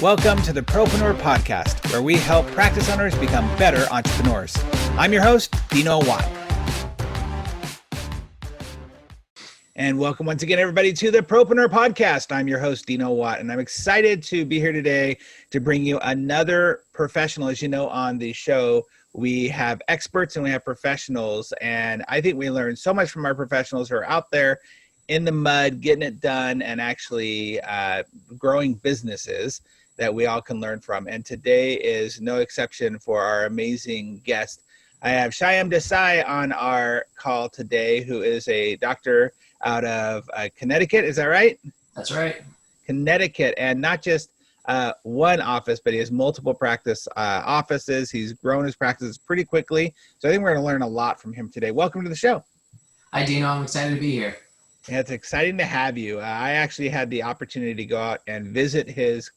Welcome to the Propreneur Podcast, where we help practice owners become better entrepreneurs. I'm your host, Dino Watt. And welcome once again, everybody, to the Propreneur Podcast. I'm your host, Dino Watt, and I'm excited to be here today to bring you another professional. As you know, on the show, we have experts and we have professionals, and I think we learn so much from our professionals who are out there in the mud, getting it done, and actually growing businesses that we all can learn from. And today is no exception for our amazing guest. I have Shyam Desai on our call today, who is a doctor out of Connecticut. Is that right? That's right. Connecticut, and not just one office, but he has multiple practice offices. He's grown his practices pretty quickly. So I think we're going to learn a lot from him today. Welcome to the show. Hi, Dino. I'm excited to be here. Yeah, it's exciting to have you. I actually had the opportunity to go out and visit his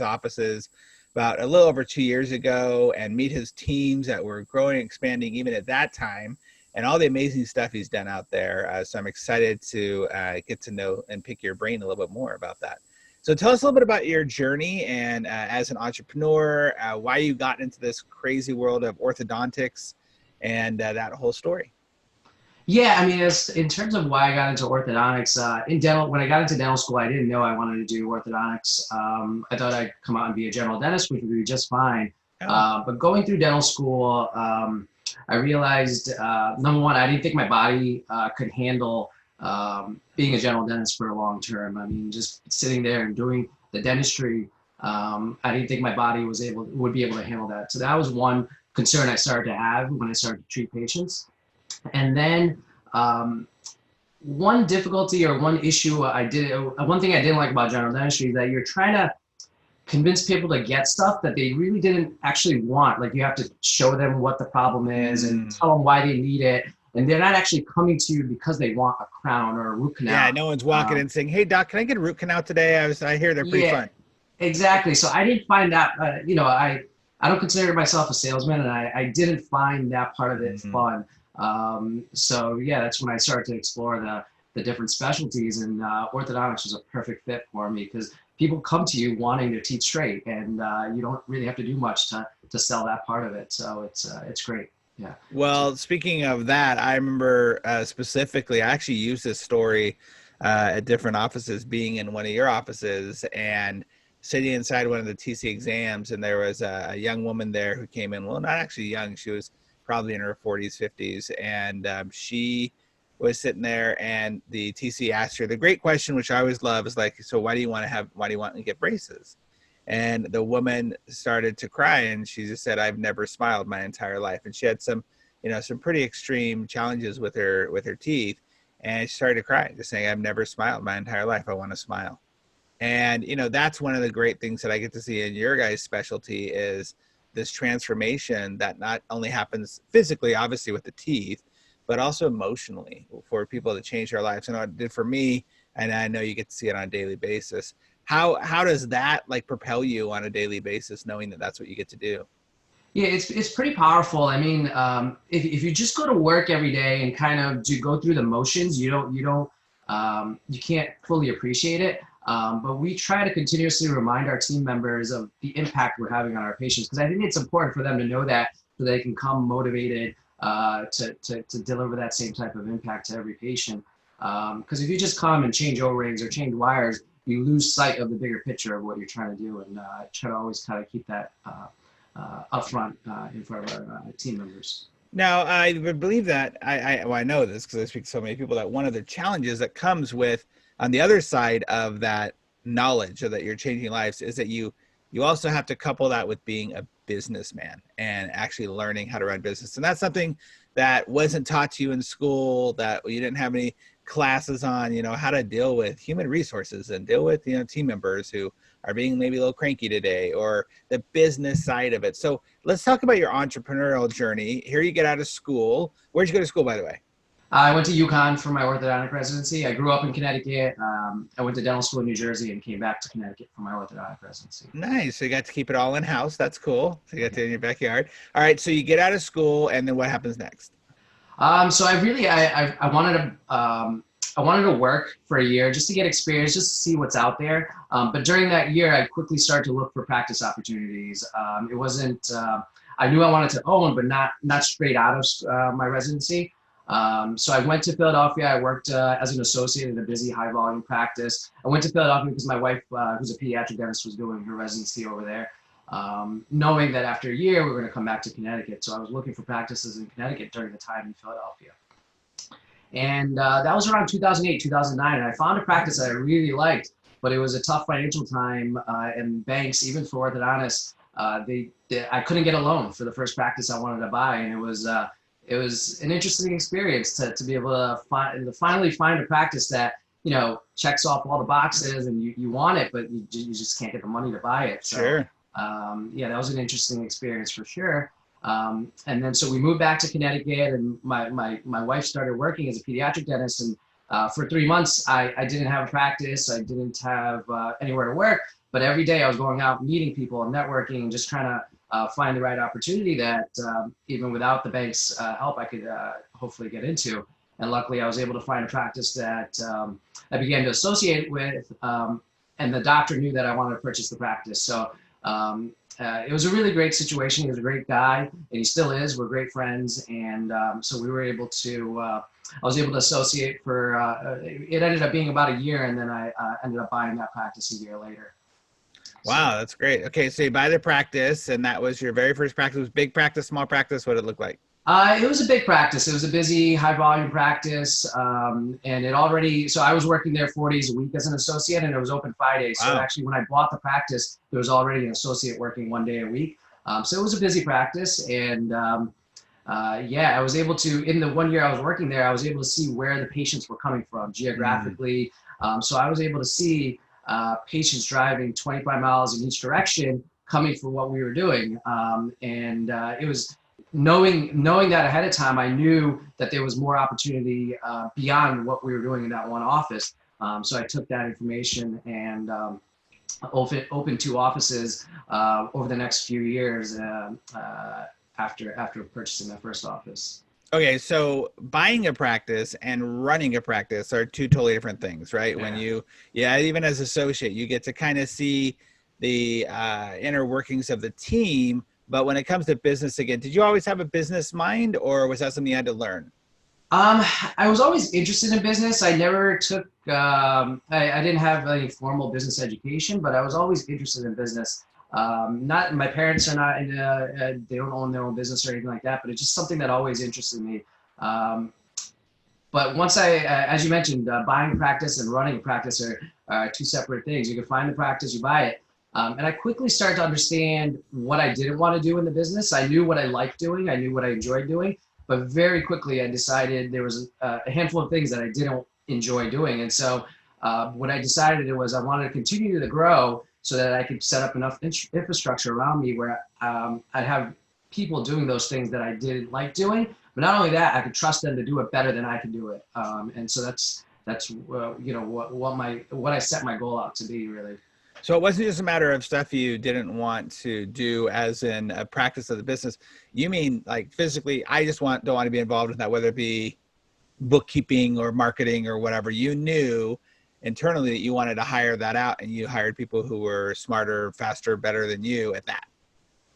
offices about a little over 2 years ago and meet his teams that were growing, expanding even at that time, and all the amazing stuff he's done out there. So I'm excited to get to know and pick your brain a little bit more about that. So tell us a little bit about your journey and as an entrepreneur, why you got into this crazy world of orthodontics and that whole story. Yeah, I mean, in terms of why I got into orthodontics, when I got into dental school, I didn't know I wanted to do orthodontics. I thought I'd come out and be a general dentist, which would be just fine. But going through dental school, I realized, number one, I didn't think my body could handle being a general dentist for a long term. I mean, just sitting there and doing the dentistry, I didn't think my body would be able to handle that. So that was one concern I started to have when I started to treat patients. And then one difficulty or one issue one thing I didn't like about general dentistry is that you're trying to convince people to get stuff that they really didn't actually want. Like, you have to show them what the problem is and tell them why they need it. And they're not actually coming to you because they want a crown or a root canal. Yeah, no one's walking in saying, "Hey, doc, can I get a root canal today?" I hear they're pretty fun. Exactly. So I didn't find that, I don't consider myself a salesman, and I didn't find that part of it fun. So yeah, that's when I started to explore the different specialties, and orthodontics was a perfect fit for me because people come to you wanting their teeth straight, and you don't really have to do much to sell that part of it. So it's great. Yeah. Well, speaking of that, I remember specifically, I actually used this story at different offices, being in one of your offices and sitting inside one of the TC exams, and there was a young woman there who came in. Well, not actually young; she was probably in her 40s, 50s. And she was sitting there, and the TC asked her the great question, which I always love, is like, so why do you want to get braces? And the woman started to cry, and she just said, "I've never smiled my entire life." And she had some pretty extreme challenges with her teeth. And she started to cry, just saying, "I've never smiled my entire life. I want to smile." And, that's one of the great things that I get to see in your guys' specialty is this transformation that not only happens physically, obviously with the teeth, but also emotionally for people to change their lives. And it did for me, and I know you get to see it on a daily basis. How does that propel you on a daily basis, knowing that that's what you get to do? Yeah, it's pretty powerful. I mean, if you just go to work every day and kind of go through the motions, you can't fully appreciate it. But we try to continuously remind our team members of the impact we're having on our patients, because I think it's important for them to know that, so they can come motivated to deliver that same type of impact to every patient. Because if you just come and change O-rings or change wires, you lose sight of the bigger picture of what you're trying to do. And I try to always kind of keep that upfront in front of our team members. Now, I would believe that I know this because I speak to so many people, that one of the challenges that comes with on the other side of that knowledge of that you're changing lives is that you also have to couple that with being a businessman and actually learning how to run business. And that's something that wasn't taught to you in school, that you didn't have any classes on, how to deal with human resources and deal with, team members who are being maybe a little cranky today, or the business side of it. So let's talk about your entrepreneurial journey. Here you get out of school. Where'd you go to school, by the way? I went to UConn for my orthodontic residency. I grew up in Connecticut. I went to dental school in New Jersey and came back to Connecticut for my orthodontic residency. Nice. So you got to keep it all in-house. That's cool. So you got to in your backyard. All right. So you get out of school, and then what happens next? So I wanted to I wanted to work for a year just to get experience, just to see what's out there. But during that year, I quickly started to look for practice opportunities. It wasn't, I knew I wanted to own, but not straight out of my residency. So I went to Philadelphia. I worked as an associate in a busy, high volume practice. I went to Philadelphia because my wife, who's a pediatric dentist, was doing her residency over there. Knowing that after a year, we were going to come back to Connecticut. So I was looking for practices in Connecticut during the time in Philadelphia. And that was around 2008, 2009. And I found a practice that I really liked, but it was a tough financial time. And banks, even for orthodontists, I couldn't get a loan for the first practice I wanted to buy. And it was an interesting experience to be able to finally find a practice that, checks off all the boxes and you want it, but you just can't get the money to buy it. So, Sure. yeah, that was an interesting experience for sure. And then so we moved back to Connecticut, and my wife started working as a pediatric dentist. And for 3 months, I didn't have a practice. I didn't have anywhere to work. But every day I was going out, meeting people and networking, and just trying to find the right opportunity that even without the bank's help, I could hopefully get into. And luckily, I was able to find a practice that I began to associate with. And the doctor knew that I wanted to purchase the practice. So it was a really great situation. He was a great guy, and he still is. We're great friends. And so we were able to, I was able to associate for, it ended up being about a year, and then I ended up buying that practice a year later. Wow, that's great. Okay, so you buy the practice, and that was your very first practice. It was big practice, small practice? What did it look like? It was a big practice. It was a busy, high volume practice. And so I was working there 4 days a week as an associate, and it was open 5 days. Wow. So actually when I bought the practice, there was already an associate working 1 day a week. So it was a busy practice. And yeah, I was able to, in the 1 year I was working there, I was able to see where the patients were coming from geographically. So I was able to see patients driving 25 miles in each direction coming for what we were doing. It was, knowing that ahead of time, I knew that there was more opportunity beyond what we were doing in that one office. So I took that information and opened 2 offices over the next few years after purchasing that first office. Okay, so buying a practice and running a practice are 2 totally different things, right? Yeah. When even as associate, you get to kind of see the inner workings of the team. But when it comes to business again, did you always have a business mind, or was that something you had to learn? I was always interested in business. I never took, I didn't have any formal business education, but I was always interested in business. My parents are not they don't own their own business or anything like that, but it's just something that always interested me. But once as you mentioned, buying a practice and running a practice are 2 separate things. You can find the practice, you buy it. And I quickly started to understand what I didn't want to do in the business. I knew what I liked doing. I knew what I enjoyed doing. But very quickly, I decided there was a handful of things that I didn't enjoy doing. And so what I decided was I wanted to continue to grow so that I could set up enough infrastructure around me where I'd have people doing those things that I didn't like doing. But not only that, I could trust them to do it better than I could do it. And so that's what I set my goal out to be, really. So it wasn't just a matter of stuff you didn't want to do as in a practice of the business. You mean like physically, I just don't want to be involved in that, whether it be bookkeeping or marketing or whatever. You knew internally that you wanted to hire that out, and you hired people who were smarter, faster, better than you at that.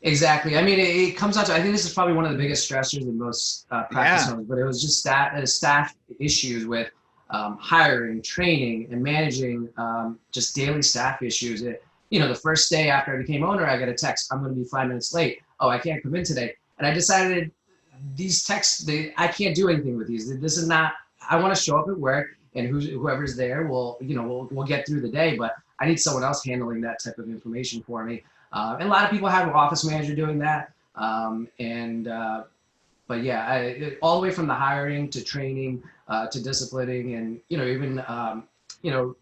Exactly. I mean, it comes out to, I think this is probably one of the biggest stressors in most practice owners, but it was just staff issues with hiring, training, and managing just daily staff issues. The first day after I became owner, I got a text, I'm going to be 5 minutes late. Oh, I can't come in today. And I decided these texts, I can't do anything with these. This is not, I want to show up at work, and whoever's there we'll get through the day, but I need someone else handling that type of information for me. And a lot of people have an office manager doing that. But yeah, all the way from the hiring to training to disciplining, and even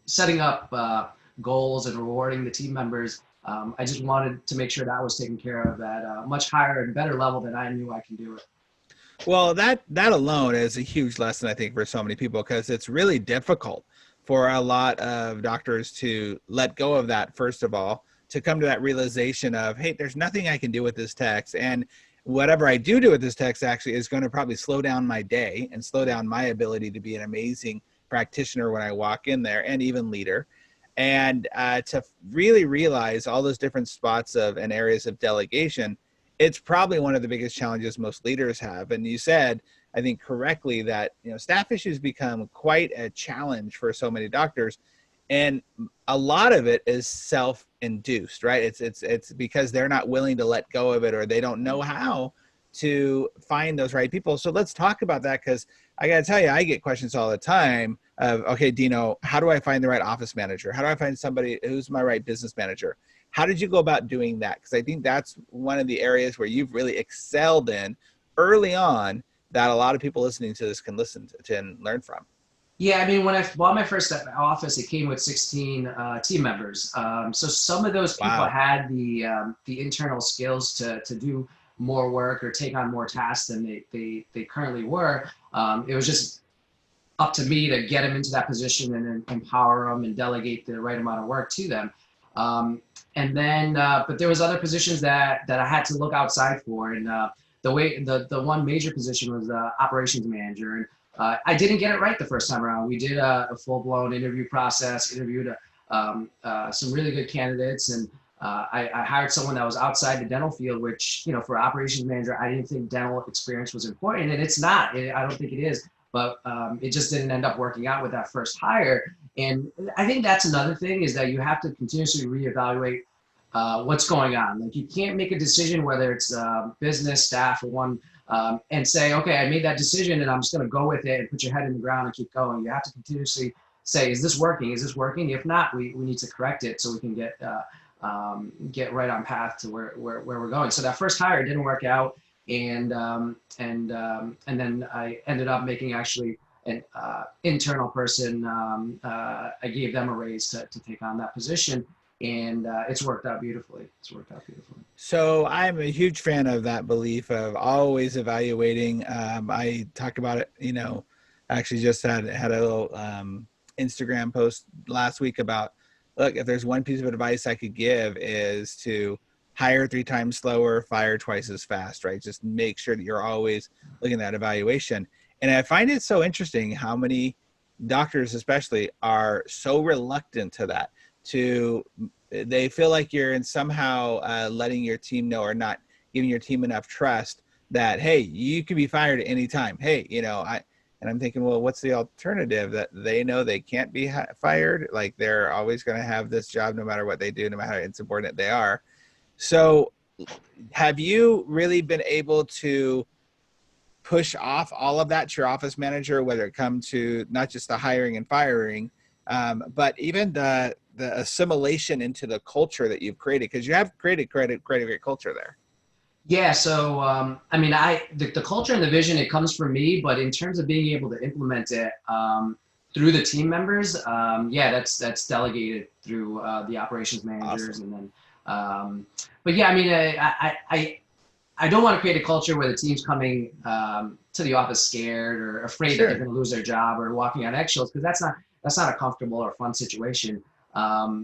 setting up goals and rewarding the team members. I just wanted to make sure that was taken care of at a much higher and better level than I knew I can do it. Well, that alone is a huge lesson, I think, for so many people, because it's really difficult for a lot of doctors to let go of that, first of all, to come to that realization of, hey, there's nothing I can do with this text. And whatever I do with this text actually is going to probably slow down my day and slow down my ability to be an amazing practitioner when I walk in there, and even leader. And to really realize all those different spots of and areas of delegation, it's probably one of the biggest challenges most leaders have. And you said, I think correctly, that staff issues become quite a challenge for so many doctors, and a lot of it is self-induced, right? It's because they're not willing to let go of it, or they don't know how to find those right people. So let's talk about that, because I got to tell you, I get questions all the time of, okay, Dino, how do I find the right office manager? How do I find somebody who's my right business manager? How did you go about doing that? Because I think that's one of the areas where you've really excelled in early on, that a lot of people listening to this can listen to and learn from. Yeah, I mean, when I bought my first office, it came with 16 team members. So some of those people Wow. had the internal skills to do more work or take on more tasks than they currently were. It was just up to me to get them into that position and then empower them and delegate the right amount of work to them. And then, but there was other positions that I had to look outside for. And the one major position was operations manager. And I didn't get it right the first time around. We did a full-blown interview process, interviewed some really good candidates, and I hired someone that was outside the dental field, which, for operations manager, I didn't think dental experience was important, and it's not. I don't think it is, but it just didn't end up working out with that first hire. And I think that's another thing, is that you have to continuously reevaluate what's going on. Like, you can't make a decision, whether it's business, staff, or one, and say, okay, I made that decision and I'm just going to go with it, and put your head in the ground and keep going. You have to continuously say, is this working? Is this working? If not, we need to correct it so we can get right on path to where we're going. So that first hire didn't work out. And then I ended up making actually an internal person. I gave them a raise to take on that position. And it's worked out beautifully. So I'm a huge fan of that belief of always evaluating. I talked about it, actually just had a little Instagram post last week about, look, if there's one piece of advice I could give, is to hire 3 times slower, fire twice as fast, right? Just make sure that you're always looking at that evaluation. And I find it so interesting how many doctors especially are so reluctant to that. They feel like you're in somehow letting your team know, or not giving your team enough trust that, hey, you can be fired at any time. Hey, and I'm thinking, well, what's the alternative? That they know they can't be fired, like they're always going to have this job no matter what they do, no matter how insubordinate they are. So have you really been able to push off all of that to your office manager, whether it comes to not just the hiring and firing, but even the assimilation into the culture that you've created? Because you have created a great culture there. Yeah. So, I mean, the culture and the vision, it comes from me, but in terms of being able to implement it through the team members, yeah, that's delegated through the operations managers. Awesome. And then, but yeah, I mean, I don't want to create a culture where the team's coming to the office scared or afraid that they're going to lose their job or walking on eggshells, because that's not a comfortable or fun situation. I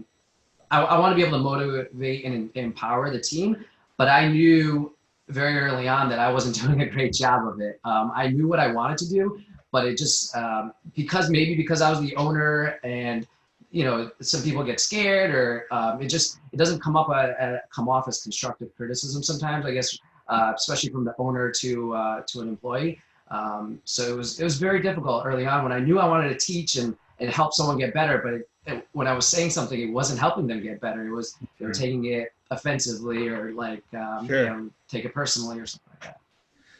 want to be able to motivate and empower the team, but I knew very early on that I wasn't doing a great job of it. I knew what I wanted to do, but it just because I was the owner, and some people get scared, or it doesn't come off as constructive criticism sometimes, I guess, especially from the owner to an employee. So it was very difficult early on when I knew I wanted to teach and help someone get better, but when I was saying something, it wasn't helping them get better. They were taking it offensively, or like take it personally or something like that.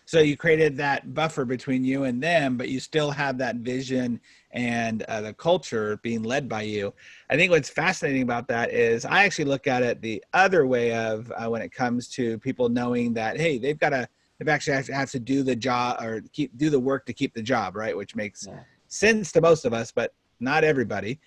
So you created that buffer between you and them, but you still have that vision and the culture being led by you. I think what's fascinating about that is I actually look at it the other way of when it comes to people knowing that, hey, they've actually have to do the job, or do the work to keep the job, right? Which makes sense to most of us, but not everybody.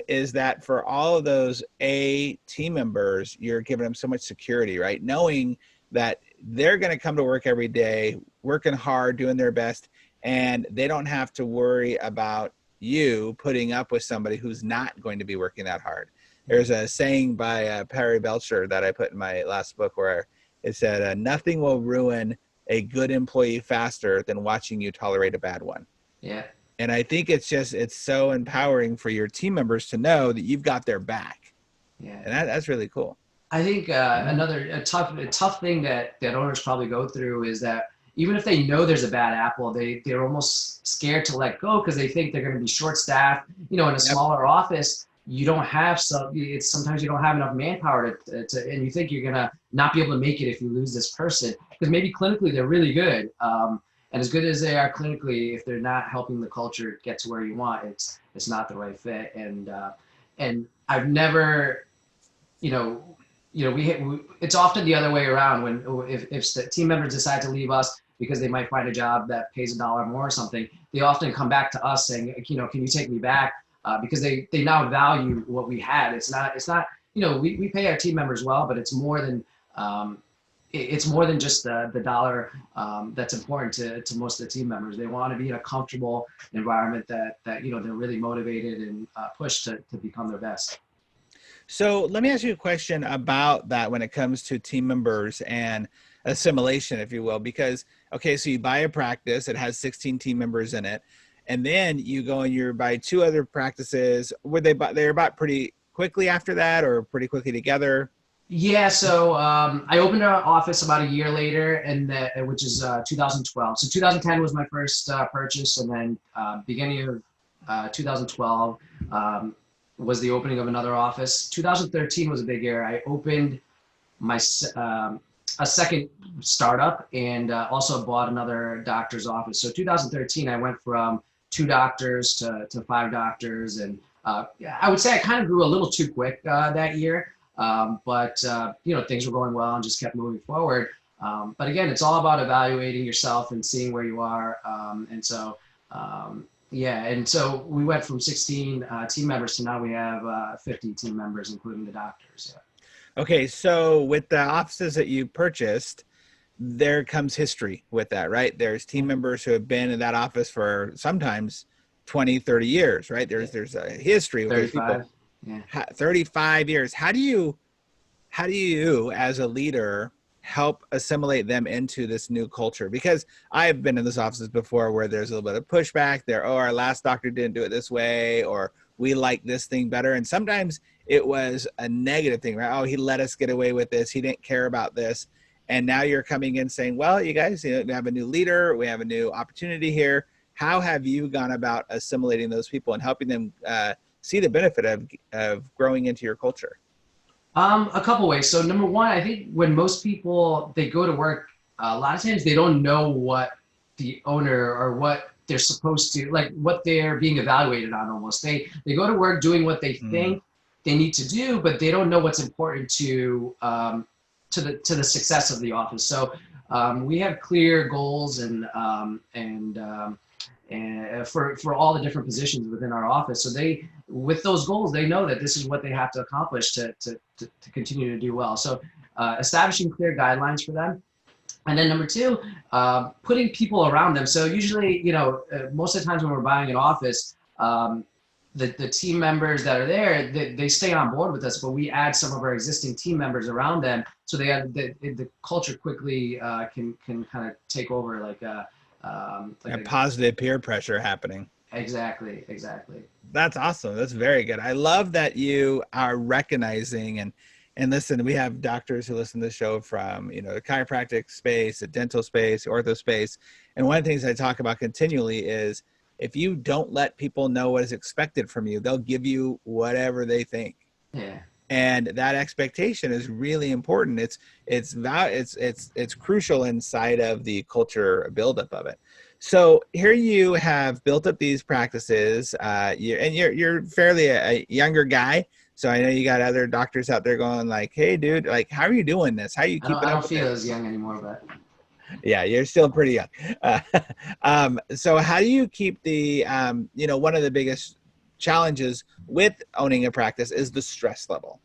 Is that for all of those team members, you're giving them so much security, right? Knowing that they're going to come to work every day, working hard, doing their best, and they don't have to worry about you putting up with somebody who's not going to be working that hard. There's a saying by Perry Belcher that I put in my last book, where it said, nothing will ruin a good employee faster than watching you tolerate a bad one. Yeah. And I think it's so empowering for your team members to know that you've got their back. Yeah. And that's really cool. I think another tough thing that owners probably go through is that even if they know there's a bad apple, they're almost scared to let go because they think they're going to be short staffed. In a Yep. smaller office, you don't have sometimes you don't have enough manpower and you think you're going to not be able to make it if you lose this person because maybe clinically they're really good. And as good as they are clinically, if they're not helping the culture get to where you want, it's not the right fit. And I've never, you know, it's often the other way around when if the team members decide to leave us because they might find a job that pays $1 more or something, they often come back to us saying, can you take me back? Because they now value what we had. It's not, we pay our team members well, but it's more than, it's more than just the dollar that's important to most of the team members. They want to be in a comfortable environment that they're really motivated and pushed to become their best. So let me ask you a question about that when it comes to team members and assimilation, if you will, because, okay, so you buy a practice, it has 16 team members in it, and then you go and you buy 2 other practices. They're bought pretty quickly after that or pretty quickly together? Yeah, so I opened an office about a year later, which is 2012. So 2010 was my first purchase, and then beginning of 2012 was the opening of another office. 2013 was a big year. I opened my a second startup and also bought another doctor's office. So 2013, I went from 2 doctors to 5 doctors, and I would say I kind of grew a little too quick that year. But things were going well and just kept moving forward. But again, it's all about evaluating yourself and seeing where you are. And so we went from 16 team members to now we have 50 team members, including the doctors. Yeah. Okay, so with the offices that you purchased, there comes history with that, right? There's team members who have been in that office for sometimes 20, 30 years, right? There's a history with those people. 35. Yeah. 35 years. How do you as a leader help assimilate them into this new culture? Because I've been in those offices before where there's a little bit of pushback there. Oh, our last doctor didn't do it this way, or we like this thing better. And sometimes it was a negative thing, right? Oh, he let us get away with this. He didn't care about this. And now you're coming in saying, well, you guys, we have a new leader. We have a new opportunity here. How have you gone about assimilating those people and helping them see the benefit of growing into your culture? A couple ways. So number one, I think when most people, they go to work, a lot of times they don't know what the owner or what they're supposed to, like what they're being evaluated on almost. They go to work doing what they think they need to do, but they don't know what's important to the success of the office. So we have clear goals and for all the different positions within our office. So with those goals, they know that this is what they have to accomplish to continue to do well. So establishing clear guidelines for them. And then number 2, putting people around them. So usually, most of the times when we're buying an office, the team members that are there, they stay on board with us, but we add some of our existing team members around them. So the culture quickly can kind of take over like a positive peer pressure happening. Exactly. That's awesome. That's very good. I love that you are recognizing and listen, we have doctors who listen to the show from, the chiropractic space, the dental space, ortho space. And one of the things I talk about continually is if you don't let people know what is expected from you, they'll give you whatever they think. Yeah. And that expectation is really important. It's crucial inside of the culture buildup of it. So here you have built up these practices, you're fairly a younger guy. So I know you got other doctors out there going like, "Hey, dude, like, how are you doing this? How are you keeping up?" I don't feel as young anymore, but yeah, you're still pretty young. So how do you keep the, one of the biggest challenges with owning a practice is the stress level.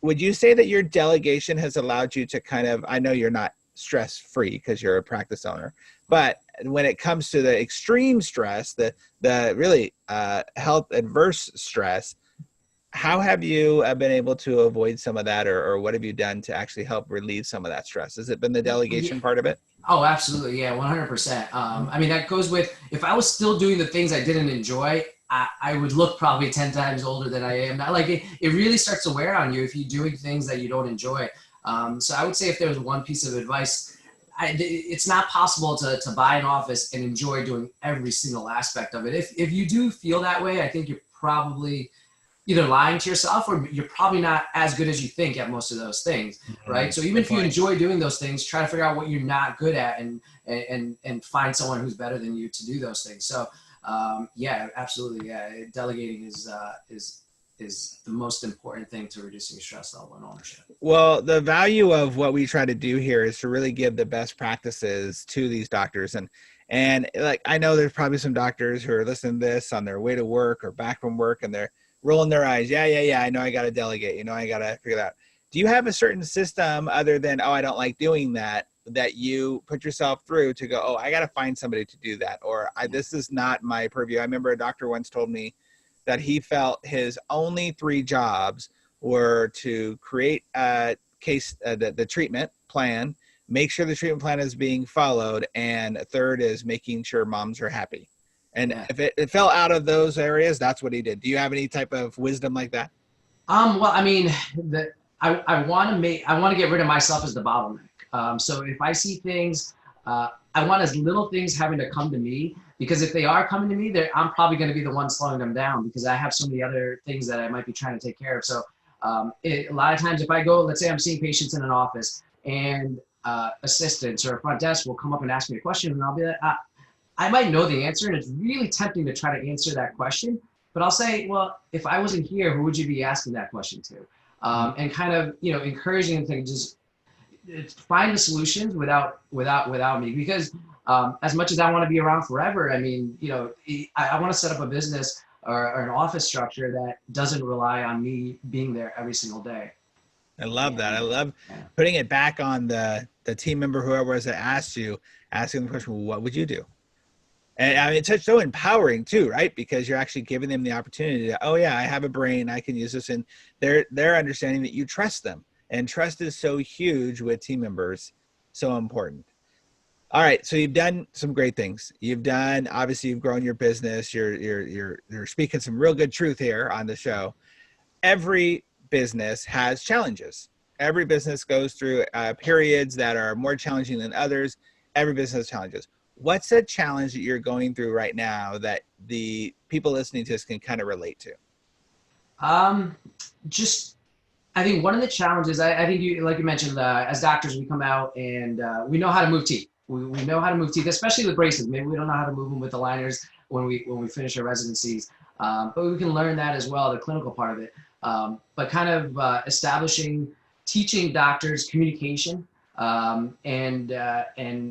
Would you say that your delegation has allowed you to kind of, I know you're not stress free because you're a practice owner, but when it comes to the extreme stress, the really health adverse stress, how have you been able to avoid some of that, or what have you done to actually help relieve some of that stress? Has it been the delegation part of it? Oh, absolutely. Yeah, 100%. I mean, that goes with, if I was still doing the things I didn't enjoy, I would look probably 10 times older than I am now. Like it really starts to wear on you if you're doing things that you don't enjoy. So I would say if there was one piece of advice, it's not possible to buy an office and enjoy doing every single aspect of it. If you do feel that way, I think you're probably either lying to yourself or you're probably not as good as you think at most of those things, right? So even Good if you point. enjoy doing those things, try to figure out what you're not good at and find someone who's better than you to do those things. So yeah, absolutely, yeah. Delegating is the most important thing to reducing stress level and ownership. Well, the value of what we try to do here is to really give the best practices to these doctors. And like, I know there's probably some doctors who are listening to this on their way to work or back from work, and they're rolling their eyes. Yeah, yeah, yeah. I know I got to delegate. You know, I got to figure that out. Do you have a certain system other than, oh, I don't like doing that, that you put yourself through to go, oh, I got to find somebody to do that? Or this is not my purview. I remember a doctor once told me that he felt his only three jobs were to create a case, the treatment plan, make sure the treatment plan is being followed, and third is making sure moms are happy. And Yeah. if it fell out of those areas, that's what he did. Do you have any type of wisdom like that? Well, I mean, I want to get rid of myself as the bottleneck. So if I see things, I want as little things having to come to me, because if they are coming to me, I'm probably going to be the one slowing them down because I have so many other things that I might be trying to take care of. So a lot of times if I go, let's say I'm seeing patients in an office and assistants or a front desk will come up and ask me a question, and I'll be like, I might know the answer, and it's really tempting to try to answer that question. But I'll say, well, if I wasn't here, who would you be asking that question to? And kind of, encouraging them to just find the solutions without me. Because as much as I want to be around forever, I mean, I want to set up a business or an office structure that doesn't rely on me being there every single day. I love that. I And love yeah, putting it back on the team member, whoever it was that asked you, asking the question, well, what would you do? And I mean, it's so empowering too, right? Because you're actually giving them the opportunity to, oh yeah, I have a brain, I can use this, and they're understanding that you trust them, and trust is so huge with team members, so important. All right, so you've done some great things. You've done, obviously, you've grown your business. You're speaking some real good truth here on the show. Every business has challenges. Every business goes through periods that are more challenging than others. Every business has challenges. What's a challenge that you're going through right now that the people listening to this can kind of relate to? um, just I think one of the challenges, I think you, like you mentioned, as doctors, we come out and we know how to move teeth. We know how to move teeth, especially with braces. Maybe we don't know how to move them with the aligners when we finish our residencies, but we can learn that as well, the clinical part of it. But kind of teaching doctors communication, and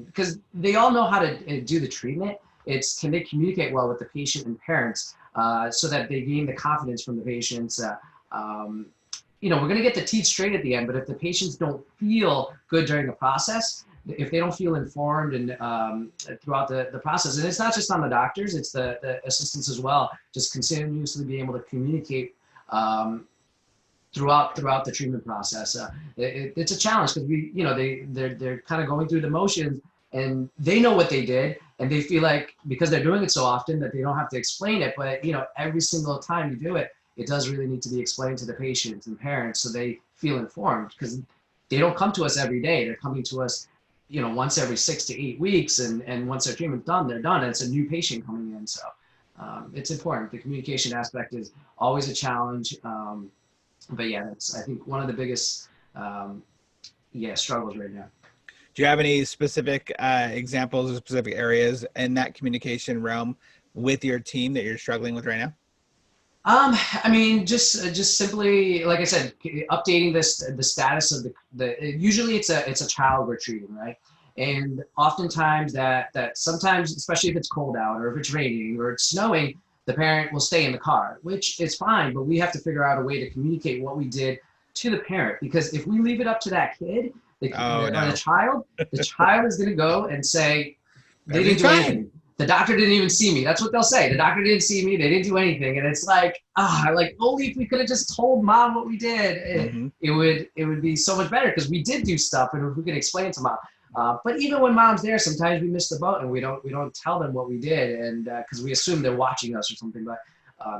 because they all know how to do the treatment, it's can they communicate well with the patient and parents, so that they gain the confidence from the patients. Um, we're going to get the teeth straight at the end, but if the patients don't feel good during the process, if they don't feel informed and throughout the process, and it's not just on the doctors, it's the assistants as well, just continuously being able to communicate throughout the treatment process. It's a challenge because they're kind of going through the motions, and they know what they did, and they feel like because they're doing it so often that they don't have to explain it. But every single time you do it, it does really need to be explained to the patients and parents so they feel informed, because they don't come to us every day. They're coming to us, once every 6 to 8 weeks, and once their treatment's done, they're done, and it's a new patient coming in. So it's important. The communication aspect is always a challenge. But yeah, it's, I think, one of the biggest struggles right now. Do you have any specific examples of specific areas in that communication realm with your team that you're struggling with right now? I mean, just simply, like I said, updating the status of the usually it's a child we're treating, right? And oftentimes that sometimes, especially if it's cold out or if it's raining or it's snowing, the parent will stay in the car, which is fine, but we have to figure out a way to communicate what we did to the parent, because if we leave it up to that kid, Oh or no, the child is going to go and say they didn't everything's do fine. anything. The doctor didn't even see me. That's what they'll say. The doctor didn't see me. They didn't do anything. And it's like, like only if we could have just told mom what we did, Mm-hmm. it would be so much better, because we did do stuff and we could explain it to mom. But even when mom's there, sometimes we miss the boat and we don't tell them what we did, and because we assume they're watching us or something. But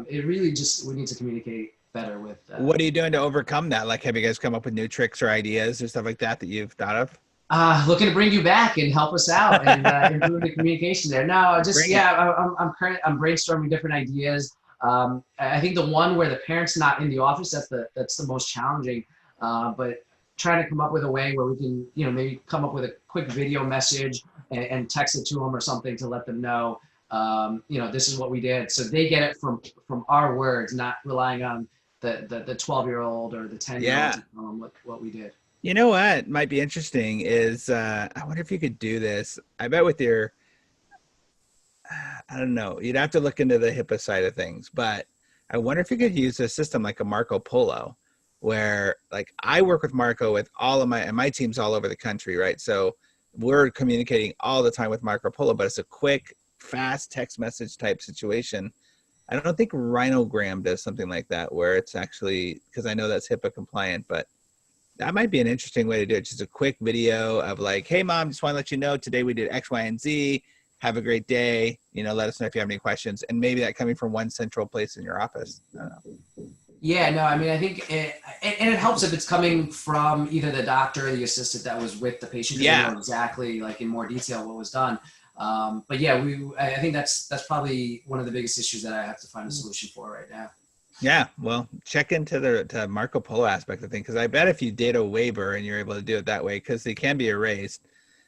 it really just, we need to communicate better with. What are you doing to overcome that? Like, have you guys come up with new tricks or ideas or stuff like that that you've thought of? Looking to bring you back and help us out and improve the communication there. No, just Bring it. yeah, I'm brainstorming different ideas. I think the one where the parent's not in the office, that's the most challenging. But trying to come up with a way where we can, maybe come up with a quick video message and text it to them or something to let them know, this is what we did, so they get it from our words, not relying on the 12-year-old or the 10-year-old to tell them what we did. You know what might be interesting is I wonder if you could do this. I bet with your, I don't know, you'd have to look into the HIPAA side of things, but I wonder if you could use a system like a Marco Polo, where like I work with Marco with all of my teams all over the country, right? So we're communicating all the time with Marco Polo, but it's a quick, fast text message type situation. I don't think Rhinogram does something like that, where it's actually, because I know that's HIPAA compliant, but that might be an interesting way to do it. Just a quick video of like, hey mom, just want to let you know today we did X, Y, and Z. Have a great day. Let us know if you have any questions. And maybe that coming from one central place in your office. I don't know. Yeah, no, I mean, I think and it helps if it's coming from either the doctor or the assistant that was with the patient, because they know exactly, like in more detail, what was done. But yeah, I think that's probably one of the biggest issues that I have to find a solution for right now. Yeah, well, check into the Marco Polo aspect of things, because I bet if you did a waiver and you're able to do it that way, because they can be erased,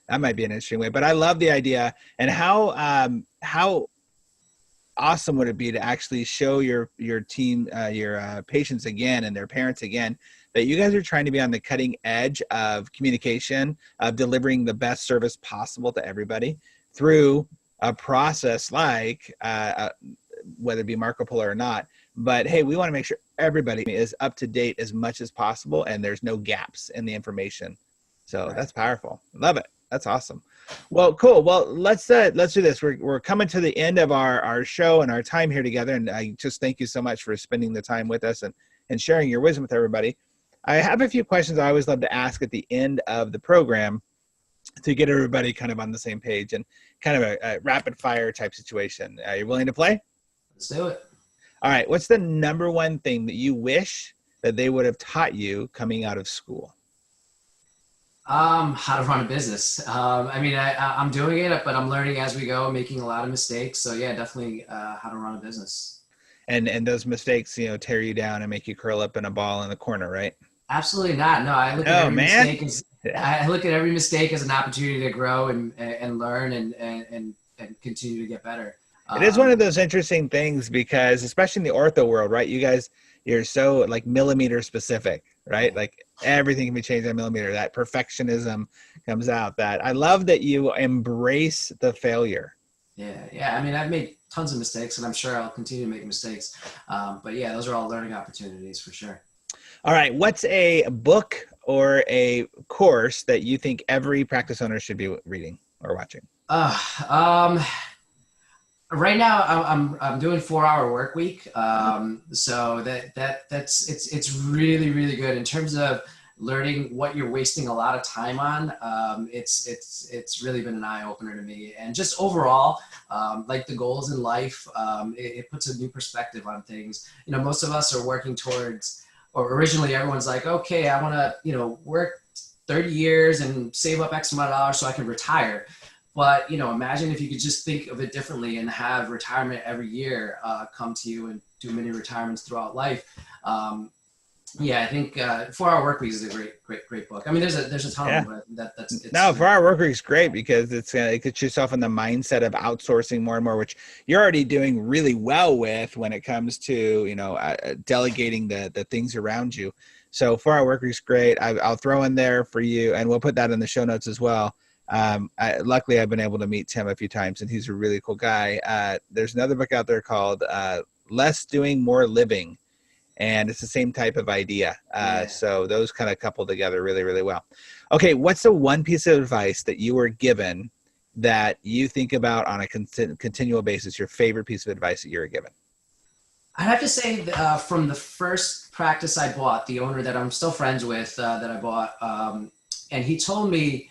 that might be an interesting way. But I love the idea. And how awesome would it be to actually show your team, your patients again and their parents again, that you guys are trying to be on the cutting edge of communication, of delivering the best service possible to everybody through a process like whether it be Marco Polo or not. But hey, we want to make sure everybody is up to date as much as possible and there's no gaps in the information. So that's powerful. Love it. That's awesome. Well, cool. Well, let's do this. We're coming to the end of our show and our time here together. And I just thank you so much for spending the time with us and sharing your wisdom with everybody. I have a few questions I always love to ask at the end of the program to get everybody kind of on the same page and kind of a rapid fire type situation. Are you willing to play? Let's do it. All right. What's the number one thing that you wish that they would have taught you coming out of school? How to run a business. I mean, I'm doing it, but I'm learning as we go, making a lot of mistakes. So yeah, definitely how to run a business. And those mistakes, tear you down and make you curl up in a ball in the corner, right? Absolutely not. No, I look at every mistake as an opportunity to grow and learn and continue to get better. It is one of those interesting things because, especially in the ortho world, right? You guys, you're so like millimeter specific, right? Like everything can be changed in a millimeter. That perfectionism comes out. That I love that you embrace the failure. Yeah. I mean, I've made tons of mistakes, and I'm sure I'll continue to make mistakes. But yeah, those are all learning opportunities for sure. All right. What's a book or a course that you think every practice owner should be reading or watching? Right now, I'm doing 4-hour work week, so it's really, really good in terms of learning what you're wasting a lot of time on. It's really been an eye opener to me, and just overall, like the goals in life, it puts a new perspective on things. Most of us are working towards, or originally everyone's like, okay, I want to work 30 years and save up X amount of dollars so I can retire. But, imagine if you could just think of it differently and have retirement every year come to you and do many retirements throughout life. I think 4-Hour Workweek is a great book. I mean, there's a ton of them, but it's 4-Hour Workweek is great because it gets yourself in the mindset of outsourcing more and more, which you're already doing really well with when it comes to, delegating the things around you. So 4-Hour Workweek is great. I'll throw in there for you, and we'll put that in the show notes as well. Luckily I've been able to meet Tim a few times and he's a really cool guy. There's another book out there called Less Doing, More Living. And it's the same type of idea. So those kind of couple together really, really well. Okay. What's the one piece of advice that you were given that you think about on a continual basis, your favorite piece of advice that you were given? I'd have to say from the first practice I bought, the owner that I'm still friends with that I bought, and he told me,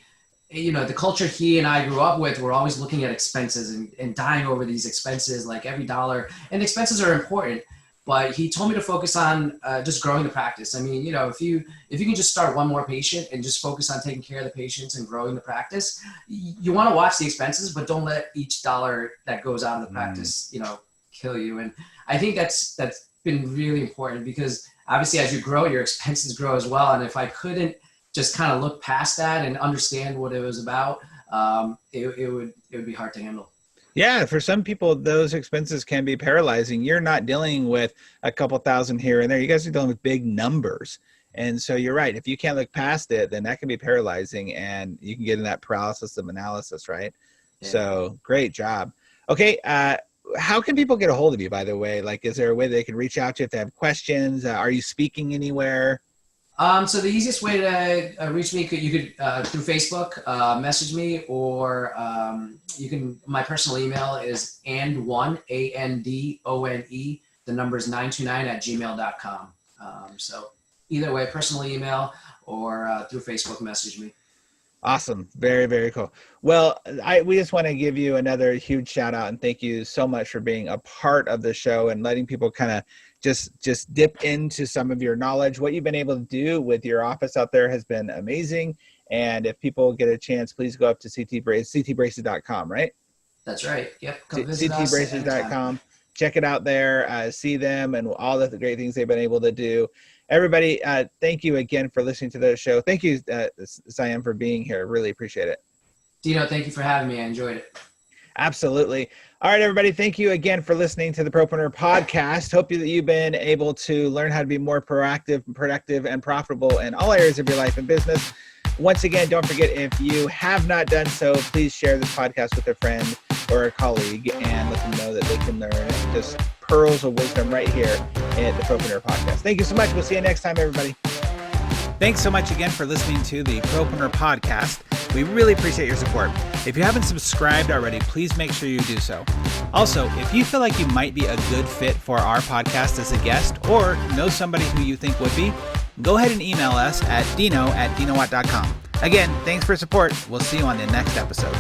the culture he and I grew up with, we're always looking at expenses and dying over these expenses, like every dollar. And expenses are important, but he told me to focus on just growing the practice. I mean, if you can just start one more patient and just focus on taking care of the patients and growing the practice, you want to watch the expenses, but don't let each dollar that goes out of the practice, kill you. And I think that's been really important, because obviously as you grow, your expenses grow as well. And if I couldn't just kind of look past that and understand what it was about, it would be hard to handle. Yeah, for some people, those expenses can be paralyzing. You're not dealing with a couple thousand here and there. You guys are dealing with big numbers. And so you're right. If you can't look past it, then that can be paralyzing, and you can get in that paralysis of analysis, right? Yeah. So great job. Okay. How can people get a hold of you, by the way? Like, is there a way they can reach out to you if they have questions? Are you speaking anywhere? So the easiest way to reach me, you could through Facebook, message me, or my personal email is andone, ANDONE, the number is 929@gmail.com. So either way, personal email or through Facebook, message me. Awesome. Very, very cool. Well, we just want to give you another huge shout out and thank you so much for being a part of the show and letting people kind of just dip into some of your knowledge. What you've been able to do with your office out there has been amazing. And if people get a chance, please go up to ctbraces.com, right? That's right. Yep. Come visit ctbraces.com. Check it out there, see them and all the great things they've been able to do. Everybody, thank you again for listening to the show. Thank you, Shyam, for being here. Really appreciate it. Dino, thank you for having me. I enjoyed it. Absolutely. All right, everybody. Thank you again for listening to the Propreneur Podcast. Hope that you've been able to learn how to be more proactive, productive, and profitable in all areas of your life and business. Once again, don't forget, if you have not done so, please share this podcast with a friend or a colleague and let them know that they can learn just pearls of wisdom right here at the Propreneur Podcast. Thank you so much. We'll see you next time, everybody. Thanks so much again for listening to the Propreneur Podcast. We really appreciate your support. If you haven't subscribed already, please make sure you do so. Also, if you feel like you might be a good fit for our podcast as a guest, or know somebody who you think would be, go ahead and email us at dino@dinowatt.com. Again, thanks for support. We'll see you on the next episode.